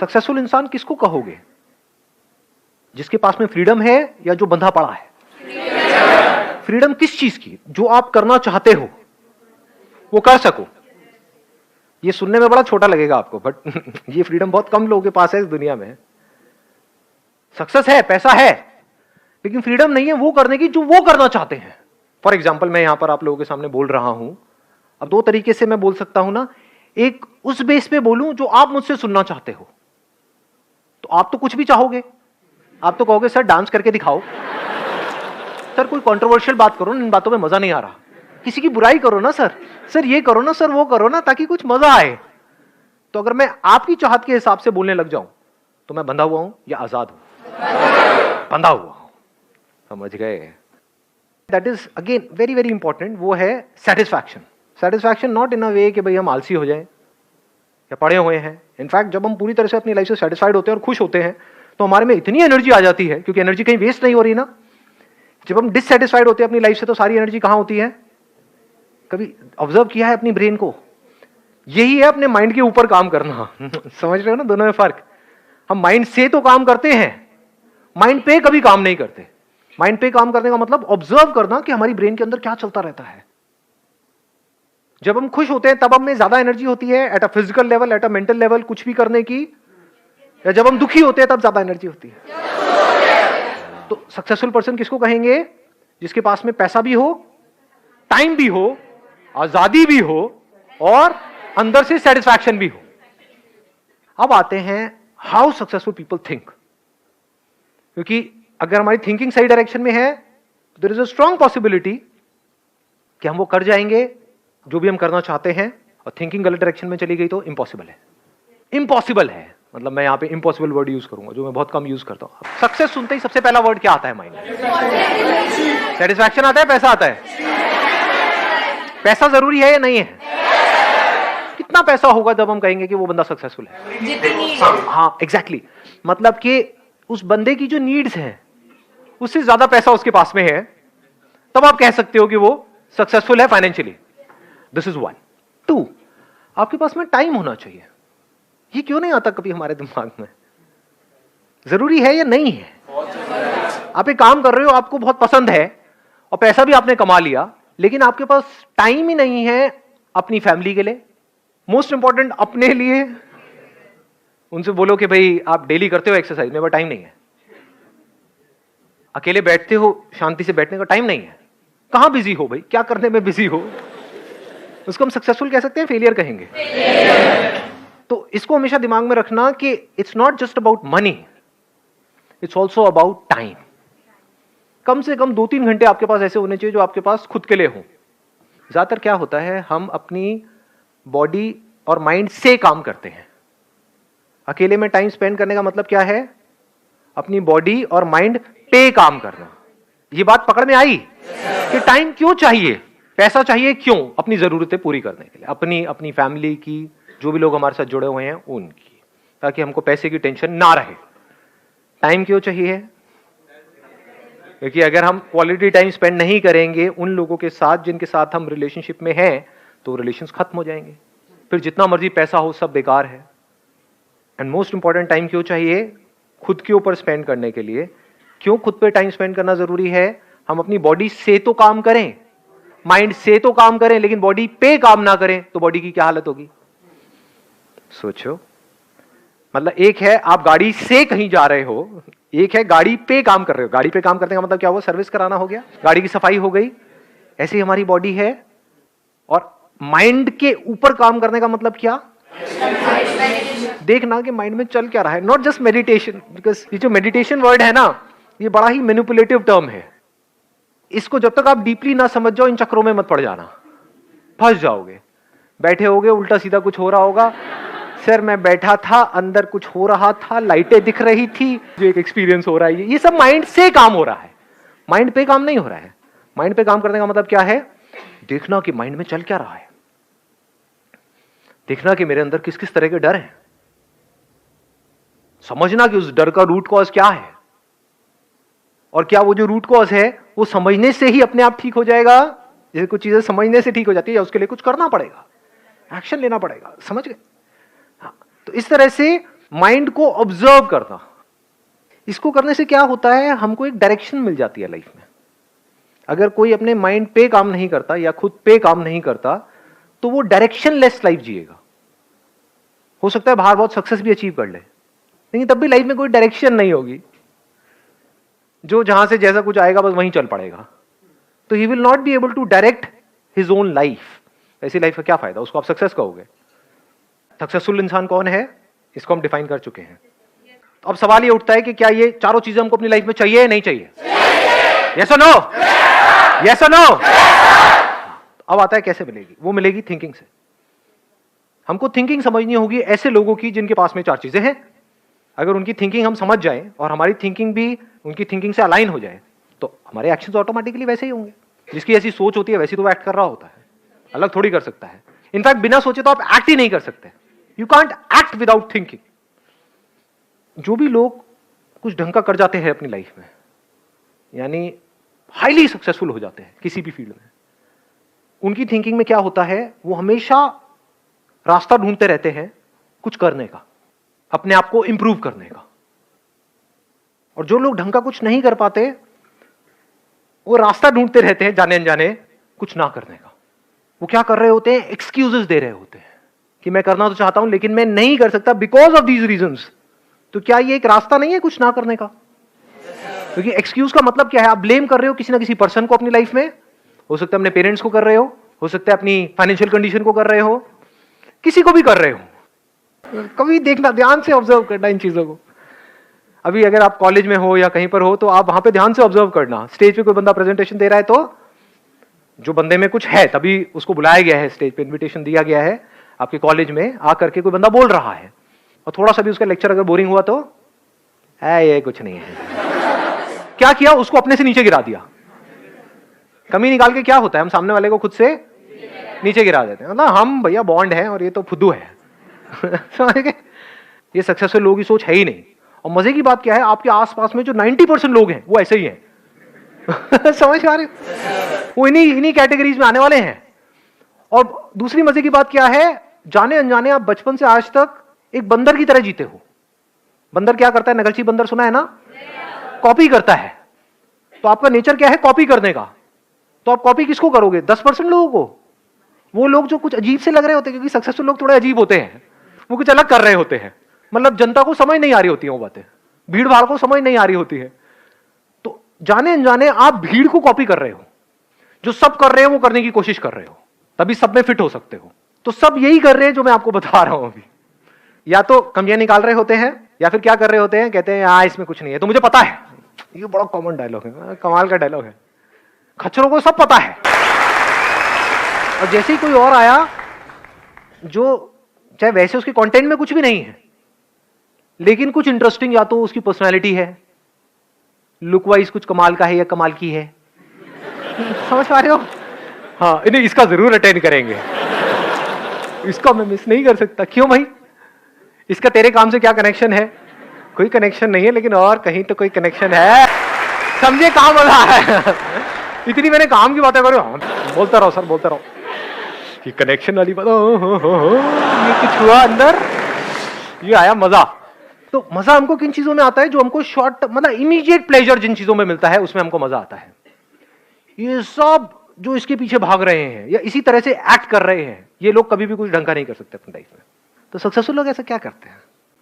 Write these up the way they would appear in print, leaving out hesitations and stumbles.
Successful इंसान किसको कहोगे? जिसके पास में फ्रीडम है या जो बंधा पड़ा है? फ्रीडम किस चीज की? जो आप करना चाहते हो वो कर सको। ये सुनने में बड़ा छोटा लगेगा आपको, बट ये फ्रीडम बहुत कम लोगों के पास है इस दुनिया में। सक्सेस है, पैसा है, लेकिन फ्रीडम नहीं है वो करने की जो वो करना चाहते हैं। फॉर एग्जाम्पल, मैं यहां पर आप लोगों के सामने बोल रहा हूं, अब दो तरीके से मैं बोल सकता हूं ना। एक, उस बेस पे बोलूं जो आप मुझसे सुनना चाहते हो, तो आप तो कुछ भी चाहोगे। आप तो कहोगे सर डांस करके दिखाओ, सर कोई कंट्रोवर्शियल बात करो, इन बातों में मजा नहीं आ रहा, किसी की बुराई करो ना सर ये करो ना सर, वो करो ना, ताकि कुछ मजा आए। तो अगर मैं आपकी चाहत के हिसाब से बोलने लग जाऊं तो मैं बंधा हुआ हूं या आजाद हूं? बंधा हुआ हूं। समझ गए? That is again very very important. वो है सेटिस्फैक्शन। सेटिस्फैक्शन नॉट इन अ वे कि भाई हम आलसी हो जाएं या पड़े हुए हैं। इनफैक्ट जब हम पूरी तरह से अपनी लाइफ से सेटिस्फाइड होते हैं और खुश होते हैं तो हमारे में इतनी एनर्जी आ जाती है, क्योंकि एनर्जी कहीं वेस्ट नहीं हो रही ना। जब हम डिससेटिस्फाइड होते हैं अपनी लाइफ से तो सारी एनर्जी कहां होती है? कभी ऑब्जर्व किया है अपनी ब्रेन को? यही है अपने माइंड के ऊपर काम करना। समझ रहे हो ना दोनों में फर्क? हम माइंड से तो काम करते हैं, माइंड पे कभी काम नहीं करते। माइंड पे काम करने का मतलब ऑब्जर्व करना कि हमारी ब्रेन के अंदर क्या चलता रहता है। जब हम खुश होते हैं तब हमें ज्यादा एनर्जी होती है at a physical level, at a mental level, कुछ भी करने की। या जब हम दुखी होते हैं तब ज्यादा एनर्जी होती है। तो सक्सेसफुल पर्सन किसको कहेंगे? जिसके पास में पैसा भी हो, टाइम भी हो, आजादी भी हो और अंदर से सेटिस्फैक्शन भी हो। अब आते हैं हाउ सक्सेसफुल पीपल थिंक। क्योंकि अगर हमारी थिंकिंग सही डायरेक्शन में है तो there is a strong possibility कि हम वो कर जाएंगे जो भी हम करना चाहते हैं। और थिंकिंग गलत डायरेक्शन में चली गई तो इम्पॉसिबल है। इम्पॉसिबल है मतलब मैं यहां पे इम्पॉसिबल वर्ड यूज करूंगा जो मैं बहुत कम यूज करता हूं। सक्सेस सुनते ही सबसे पहला वर्ड क्या आता है माइंड में? सेटिस्फैक्शन आता है, पैसा आता है? पैसा जरूरी है या नहीं है? कितना पैसा होगा जब हम कहेंगे कि वो बंदा सक्सेसफुल है? हाँ एग्जैक्टली मतलब कि उस बंदे की जो नीड्स हैं उससे ज्यादा पैसा उसके पास में है, तब आप कह सकते हो कि वो सक्सेसफुल है financially. This is one. Two, आपके पास में टाइम होना चाहिए। ये क्यों नहीं आता कभी हमारे दिमाग में? जरूरी है या नहीं है? आप एक काम कर रहे हो, आपको बहुत पसंद है और पैसा भी आपने कमा लिया, लेकिन आपके पास टाइम ही नहीं है अपनी फैमिली के लिए, मोस्ट इंपॉर्टेंट अपने लिए। उनसे बोलो कि भाई आप डेली करते हो एक्सरसाइज, मेरे पास टाइम नहीं है। अकेले बैठते हो, शांति से बैठने का टाइम नहीं है। कहां बिजी हो भाई? क्या करने में बिजी हो? उसको हम सक्सेसफुल कह सकते हैं, फेलियर कहेंगे? तो इसको हमेशा दिमाग में रखना कि it's not just about money, it's also about time. कम से कम 2-3 घंटे आपके पास ऐसे होने चाहिए जो आपके पास खुद के लिए हो। ज्यादातर क्या होता है, हम अपनी बॉडी और माइंड से काम करते हैं। अकेले में टाइम स्पेंड करने का मतलब क्या है? अपनी बॉडी और माइंड पे काम करना। ये बात पकड़ में आई कि टाइम क्यों चाहिए, पैसा चाहिए क्यों? अपनी जरूरतें पूरी करने के लिए, अपनी फैमिली की, जो भी लोग हमारे साथ जुड़े हुए हैं उनकी, ताकि हमको पैसे की टेंशन ना रहे। टाइम क्यों चाहिए? क्योंकि अगर हम क्वालिटी टाइम स्पेंड नहीं करेंगे उन लोगों के साथ जिनके साथ हम रिलेशनशिप में हैं, तो रिलेशंस खत्म हो जाएंगे। फिर जितना मर्जी पैसा हो सब बेकार है। एंड मोस्ट इंपॉर्टेंट, टाइम क्यों चाहिए? खुद के ऊपर स्पेंड करने के लिए। क्यों खुद पे टाइम स्पेंड करना जरूरी है? हम अपनी बॉडी से तो काम करें, माइंड से तो काम करें, लेकिन बॉडी पे काम ना करें तो बॉडी की क्या हालत होगी? सोचो। मतलब एक है आप गाड़ी से कहीं जा रहे हो, एक है गाड़ी पे काम कर रहे हो। गाड़ी पे काम करने का मतलब क्या हुआ? सर्विस कराना हो गया, गाड़ी की सफाई हो गई। ऐसे ही हमारी बॉडी है। और माइंड के ऊपर काम करने का मतलब क्या? देखना कि माइंड में चल क्या रहा है। नॉट जस्ट मेडिटेशन, बिकॉज ये जो मेडिटेशन वर्ड है ना, ये बड़ा ही मैनिपुलेटिव टर्म है। इसको जब तक आप डीपली ना समझ जाओ इन चक्रों में मत पड़ जाना, फंस जाओगे। बैठे होगे, उल्टा सीधा कुछ हो रहा होगा। सर मैं बैठा था, अंदर कुछ हो रहा था, लाइटें दिख रही थी, जो एक एक्सपीरियंस हो रहा है, ये सब माइंड से काम हो रहा है, माइंड पे काम नहीं हो रहा है। माइंड पे काम करने का मतलब क्या है? देखना कि माइंड में चल क्या रहा है, देखना कि मेरे अंदर किस किस तरह के डर हैं, समझना कि उस डर का रूट कॉज क्या है, और क्या वो जो रूट कॉज है वो समझने से ही अपने आप ठीक हो जाएगा। जैसे कुछ चीजें समझने से ठीक हो जाती है, या उसके लिए कुछ करना पड़ेगा, एक्शन लेना पड़ेगा। समझ गए? हाँ, तो इस तरह से माइंड को ऑब्जर्व करना। इसको करने से क्या होता है, हमको एक डायरेक्शन मिल जाती है लाइफ में। अगर कोई अपने माइंड पे काम नहीं करता या खुद पे काम नहीं करता तो वो डायरेक्शनलेस लाइफ जिएगा। हो सकता है बाहर बहुत सक्सेस भी अचीव कर ले, लेकिन तब भी लाइफ में कोई डायरेक्शन नहीं होगी। जो जहां से जैसा कुछ आएगा बस वहीं चल पड़ेगा, तो he will not be able to direct his own life. ऐसी लाइफ का क्या फायदा, उसको आप सक्सेस कहोगे। सक्सेसफुल इंसान कौन है, इसको हम डिफाइन कर चुके हैं। तो अब सवाल ये उठता है कि क्या ये चारों चीजें हमको अपनी लाइफ में चाहिए या नहीं चाहिए? यस और नो? यस और नो? अब आता है कैसे मिलेगी, वो मिलेगी थिंकिंग से। हमको थिंकिंग समझनी होगी ऐसे लोगों की जिनके पास में चार चीजें हैं। अगर उनकी थिंकिंग हम समझ जाएं और हमारी थिंकिंग भी उनकी थिंकिंग से अलाइन हो जाए तो हमारे एक्शंस ऑटोमेटिकली वैसे ही होंगे। जिसकी ऐसी सोच होती है वैसी तो वो एक्ट कर रहा होता है, अलग थोड़ी कर सकता है। इनफैक्ट बिना सोचे तो आप एक्ट ही नहीं कर सकते। You can't act without thinking. जो भी लोग कुछ ढंग का कर जाते हैं अपनी लाइफ में, यानी हाईली सक्सेसफुल हो जाते हैं किसी भी फील्ड में, उनकी थिंकिंग में क्या होता है, वो हमेशा रास्ता ढूंढते रहते हैं कुछ करने का, अपने आप को इंप्रूव करने का। और जो लोग ढंग का कुछ नहीं कर पाते वो रास्ता ढूंढते रहते हैं जाने अनजाने कुछ ना करने का। वो क्या कर रहे होते हैं, एक्सक्यूजेस दे रहे होते हैं कि मैं करना तो चाहता हूं लेकिन मैं नहीं कर सकता बिकॉज ऑफ दीज रीजंस। तो क्या ये एक रास्ता नहीं है कुछ ना करने का? क्योंकि एक्सक्यूज का मतलब क्या है, आप ब्लेम कर रहे हो किसी ना किसी पर्सन को अपनी लाइफ में। हो सकता है अपने पेरेंट्स को कर रहे हो सकता है अपनी फाइनेंशियल कंडीशन को कर रहे हो, किसी को भी कर रहे हो। कभी देखना, ध्यान से ऑब्जर्व करना इन चीजों को। अभी अगर आप कॉलेज में हो या कहीं पर हो तो आप वहां पे ध्यान से ऑब्जर्व करना। स्टेज पे कोई बंदा प्रेजेंटेशन दे रहा है तो जो बंदे में कुछ है तभी उसको बुलाया गया है, स्टेज पे इन्विटेशन दिया गया है आपके कॉलेज में, आकर के कोई बंदा बोल रहा है और थोड़ा सा भी उसका लेक्चर अगर बोरिंग हुआ तो ये कुछ नहीं है। क्या किया, उसको अपने से नीचे गिरा दिया। कमी निकाल के क्या होता है, हम सामने वाले को खुद से नीचे गिरा देते हैं। मतलब हम भैया बॉन्ड है और ये तो फुद्दू है। ये सक्सेसफुल लोगों की सोच है ही नहीं। और मजे की बात क्या है, आपके आसपास में जो 90% लोग हैं वो ऐसे ही हैं। समझ आ रहे, वो इन्हीं कैटेगरीज में आने वाले हैं। और दूसरी मजे की बात क्या है, जाने अनजाने आप बचपन से आज तक एक बंदर की तरह जीते हो। बंदर क्या करता है, नगलची बंदर सुना है ना, कॉपी करता है। तो आपका नेचर क्या है, कॉपी करने का। तो आप कॉपी किसको करोगे, 10% लोगों को। वो लोग जो कुछ अजीब से लग रहे होते हैं, क्योंकि सक्सेसफुल लोग थोड़े अजीब होते हैं, वो कुछ अलग कर रहे होते हैं। मतलब जनता को समझ नहीं आ रही होती है वो बातें, भीड़ भाड़ को समझ नहीं आ रही होती है। तो जाने अनजाने आप भीड़ को कॉपी कर रहे हो। जो सब कर रहे हो वो करने की कोशिश कर रहे हो, तभी सब में फिट हो सकते हो। तो सब यही कर रहे हैं जो मैं आपको बता रहा हूं अभी। या तो कमियां निकाल रहे होते हैं या फिर क्या कर रहे होते हैं, कहते हैं हाँ इसमें कुछ नहीं है, तो मुझे पता है। ये बड़ा कॉमन डायलॉग है, कमाल का डायलॉग है। खच्चरों को सब पता है। और जैसे ही कोई और आया जो चाहे वैसे उसके कंटेंट में कुछ भी नहीं है लेकिन कुछ इंटरेस्टिंग, या तो उसकी पर्सनालिटी है, लुक वाइज कुछ कमाल का है या कमाल की है। समझ पा रहे हो? हाँ, इन्हें इसका जरूर अटेंड करेंगे, इसका मैं मिस नहीं कर सकता। क्यों भाई, इसका तेरे काम से क्या कनेक्शन है? कोई कनेक्शन नहीं है, लेकिन और कहीं तो कोई कनेक्शन है। समझे काम वाला है। इतनी मैंने काम की बातें करो, बोलता रहो सर, बोलता रहो। ये कनेक्शन वाली बात, ये कुछ हुआ अंदर, ये आया मजा। तो मजा हमको किन चीजों में आता है, जो हमको शॉर्ट मतलब इमीडिएट प्लेजर जिन चीजों में मिलता है उसमें हमको मजा आता है। ये सब जो इसके पीछे भाग रहे हैं या इसी तरह से एक्ट कर रहे हैं, ये लोग कभी भी कुछ ढंग का नहीं कर सकते अपनी लाइफ में। तो सक्सेसफुल लोग ऐसा क्या करते हैं?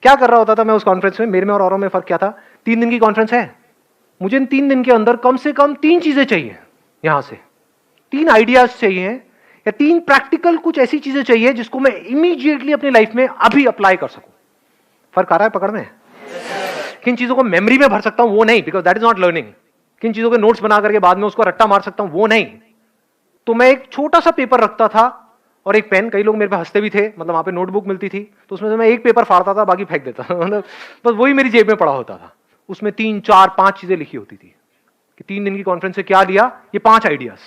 क्या कर रहा होता था मैं उस कॉन्फ्रेंस में, मेरे में और औरों में फर्क क्या था? 3 दिन की कॉन्फ्रेंस है, मुझे इन 3 दिन के अंदर कम से कम 3 चीजें चाहिए। यहां से 3 आइडियाज चाहिए या 3 प्रैक्टिकल कुछ ऐसी चीजें चाहिए जिसको मैं इमीडिएटली अपनी लाइफ में अभी अप्लाई कर सकूं। फर्क आ रहा है पकड़ में? किन चीजों को मेमोरी में भर सकता हूं वो नहीं, because that is not learning. किन चीजों के नोट्स बना करके बाद में उसको रट्टा मार सकता हूं वो नहीं। तो मैं एक छोटा सा पेपर रखता था और एक पेन, कई लोग मेरे पे हंसते भी थे, मतलब वहां पे नोटबुक मिलती थी तो उसमें से मैं एक पेपर फाड़ता था, बाकी फेंक देता था। मतलब बस वही मेरी जेब में पड़ा होता था। उसमें 3, 4, 5 चीजें लिखी होती थी कि 3 दिन की कॉन्फ्रेंस से क्या लिया, ये 5 आइडियाज।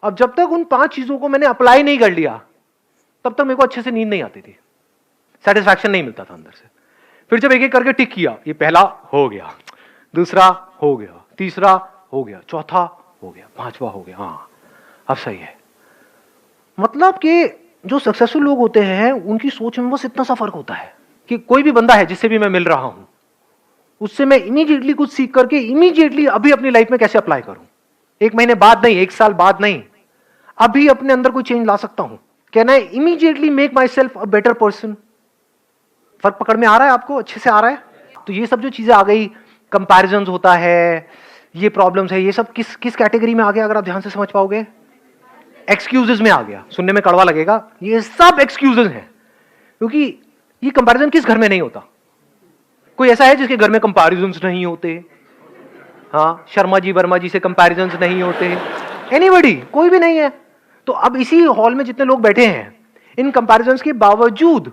अब जब तक उन 5 चीजों को मैंने अप्लाई नहीं कर लिया तब तक मेरे को अच्छे से नींद नहीं आती थी, सेटिस्फैक्शन नहीं मिलता था अंदर से। फिर जब एक एक करके टिक किया, ये पहला हो गया, दूसरा हो गया, तीसरा हो गया, चौथा हो गया, 5वां हो गया, हाँ अब सही है। मतलब कि जो सक्सेसफुल लोग होते हैं उनकी सोच में बस इतना सा फर्क होता है कि कोई भी बंदा है जिससे भी मैं मिल रहा हूं, उससे मैं इमीडिएटली कुछ सीख करके इमीडिएटली अभी अपनी लाइफ में कैसे अप्लाई करूं। 1 महीने बाद नहीं, 1 साल बाद नहीं, अभी अपने अंदर कोई चेंज ला सकता हूं। Can I immediately make my self a better person. फर्क पकड़ में आ रहा है आपको? अच्छे से आ रहा है? तो ये सब जो चीजें आ गई, कंपैरिजन होता है, ये प्रॉब्लम्स है, ये सब किस किस कैटेगरी में आ गया अगर आप ध्यान से समझ पाओगे? एक्सक्यूजेस में आ गया। सुनने में कड़वा लगेगा, ये सब एक्सक्यूजेस हैं, क्योंकि ये कंपैरिजन किस घर में नहीं होता? कोई ऐसा है जिसके घर में कंपैरिजन्स नहीं होते? हाँ, शर्मा जी वर्मा जी से कंपैरिजन्स नहीं होते? एनीबॉडी? कोई भी नहीं है। तो अब इसी हॉल में जितने लोग बैठे हैं, इन कंपैरिजन्स के बावजूद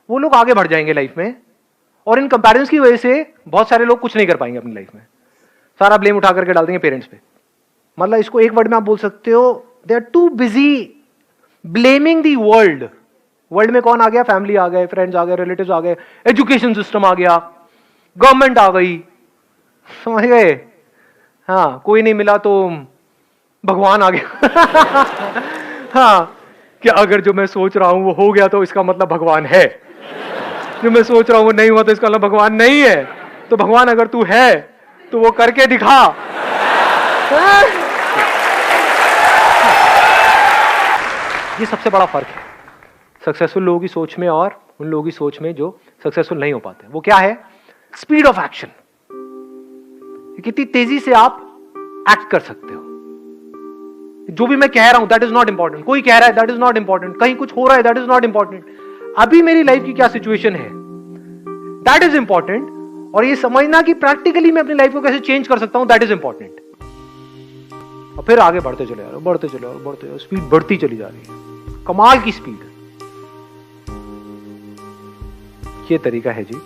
वो लोग आगे बढ़ जाएंगे लाइफ में, और इन कंपैरिजन्स की वजह से बहुत सारे लोग कुछ नहीं कर पाएंगे अपनी लाइफ में। सारा ब्लेम उठा करके डाल देंगे पेरेंट्स पे। मतलब इसको एक वर्ड में आप बोल सकते हो, they are too busy blaming the world. World में कौन आ गया? फैमिली आ गए, फ्रेंड्स आ गए, रिलेटिव्स आ गए, एजुकेशन सिस्टम आ गया, गवर्नमेंट आ गई, समझ गए? हाँ, कोई नहीं मिला तो भगवान आ गया। हाँ, कि अगर जो मैं सोच रहा हूं वो हो गया तो इसका मतलब भगवान है, जो मैं सोच रहा हूं वो नहीं हुआ तो इसका मतलब भगवान नहीं है। तो भगवान अगर तू है तो वो करके दिखा। ये सबसे बड़ा फर्क है सक्सेसफुल लोगों की सोच में और उन लोगों की सोच में जो सक्सेसफुल नहीं हो पाते। वो क्या है? Speed of action. कितनी तेजी से आप एक्ट कर सकते हो। जो भी मैं कह रहा हूं दैट इज नॉट इंपॉर्टेंट, कोई कह रहा है दैट इज नॉट इंपॉर्टेंट, कहीं कुछ हो रहा है दैट इज नॉट इंपॉर्टेंट। अभी मेरी लाइफ की क्या सिचुएशन है दैट इज इंपॉर्टेंट, और ये समझना कि प्रैक्टिकली मैं अपनी लाइफ को कैसे चेंज कर सकता हूं दैट इज इंपॉर्टेंट। और फिर आगे बढ़ते चले जा रहे हो, बढ़ते चले और बढ़ते, स्पीड बढ़ती चली जा रही है, कमाल की स्पीड। ये तरीका है जी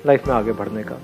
लाइफ में आगे बढ़ने का।